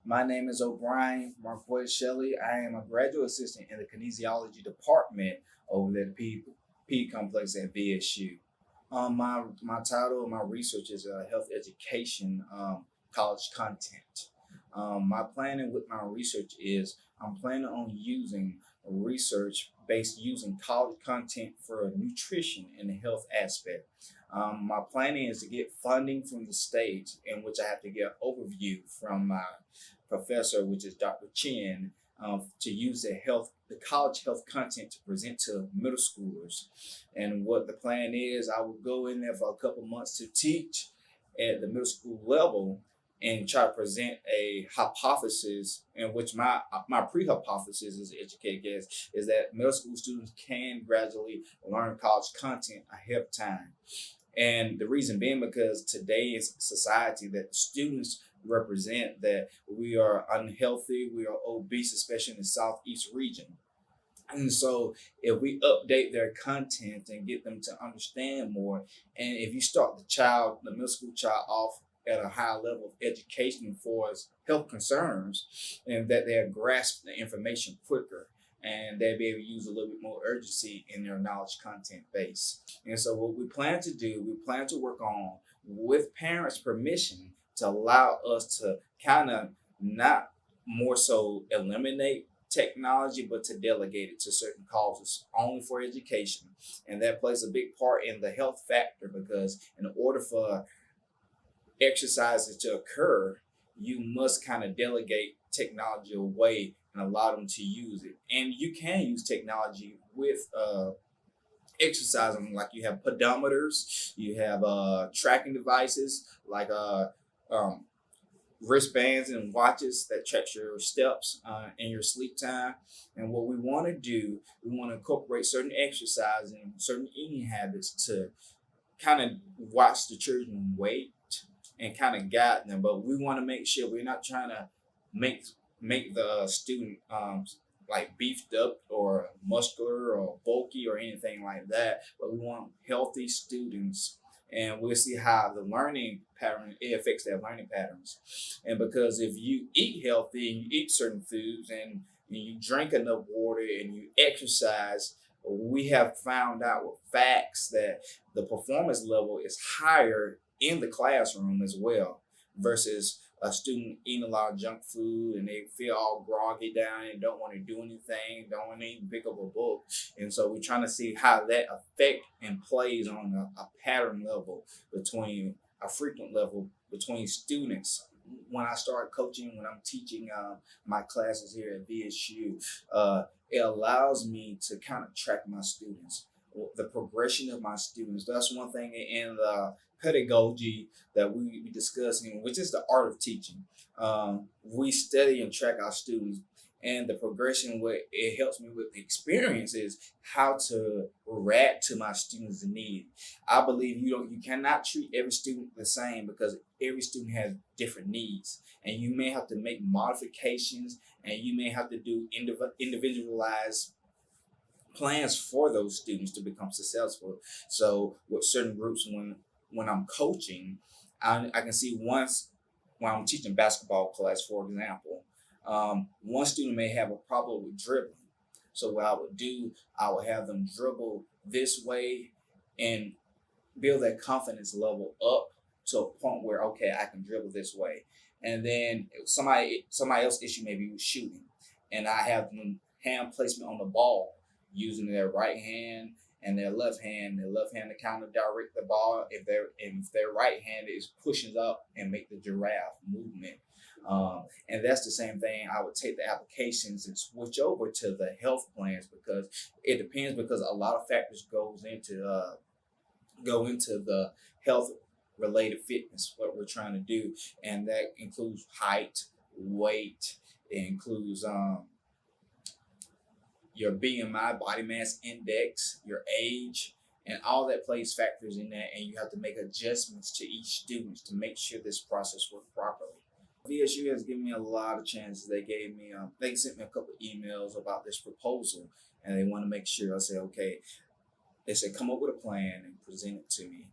My name is O'Brien Marquez Shelly. I am a graduate assistant in the kinesiology department over at P complex at VSU. My title of my research is health education college content. My planning with my research is I'm planning on using research based using college content for nutrition and the health aspect. My planning is to get funding from the state, in which I have to get an overview from my professor, which is Dr. Chen, to use the college health content to present to middle schoolers. And what the plan is, I will go in there for a couple months to teach at the middle school level and try to present a hypothesis in which my pre-hypothesis as an educated guess is that middle school students can gradually learn college content ahead of time. And the reason being because today's society that students represent that we are unhealthy, we are obese, especially in the southeast region. And so if we update their content and get them to understand more, and if you start the middle school child off at a high level of education for health concerns, and that they'll grasp the information quicker and they'll be able to use a little bit more urgency in their knowledge content base. And so what we plan to do, we plan to work on with parents' permission to allow us to kind of not more so eliminate technology, but to delegate it to certain causes only for education. And that plays a big part in the health factor because in order for exercises to occur, you must kind of delegate technology away and allow them to use it. And you can use technology with exercising, like you have pedometers, you have tracking devices like um, wristbands and watches that tracks your steps and your sleep time. And what we want to do, we want to incorporate certain exercise and certain eating habits to kind of watch the children weight and kind of guide them. But we want to make sure we're not trying to make the student like beefed up or muscular or bulky or anything like that. But we want healthy students, and we'll see how the learning pattern it affects their learning patterns. And because if you eat healthy and you eat certain foods and you drink enough water and you exercise, we have found out with facts that the performance level is higher in the classroom as well versus a student eating a lot of junk food and they feel all groggy down and don't want to do anything, don't want to even pick up a book. And so we're trying to see how that affect and plays on a pattern level between a frequent level between students. When I start coaching, when I'm teaching my classes here at VSU, it allows me to kind of track my students, the progression of my students. That's one thing in the pedagogy that we be discussing, which is the art of teaching. We study and track our students, and the progression. What it helps me with the experience is how to react to my students' need. I believe you cannot treat every student the same because every student has different needs, and you may have to make modifications, and you may have to do individualized plans for those students to become successful. So with certain groups, when I'm coaching, I can see once when I'm teaching basketball class, for example, one student may have a problem with dribbling. So what I would do, I would have them dribble this way and build that confidence level up to a point where okay, I can dribble this way. And then somebody else issue maybe with shooting, and I have them hand placement on the ball using their right hand and their left hand. Their left hand to kind of direct the ball. If their right hand is pushing up and make the giraffe movement. And that's the same thing. I would take the applications and switch over to the health plans because it depends because a lot of factors go into the health related fitness what we're trying to do, and that includes height, weight. It includes your BMI, body mass index, your age, and all that plays factors in that. And you have to make adjustments to each student to make sure this process works properly. VSU has given me a lot of chances. They sent me a couple of emails about this proposal, and they want to make sure. I said, okay. They said, come up with a plan and present it to me.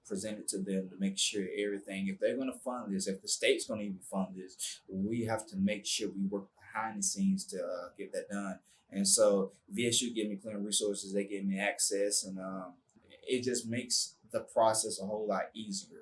presented to them to make sure everything, if they're going to fund this, if the state's going to even fund this, we have to make sure we work behind the scenes to get that done. And so VSU give me clear resources, they give me access, and it just makes the process a whole lot easier.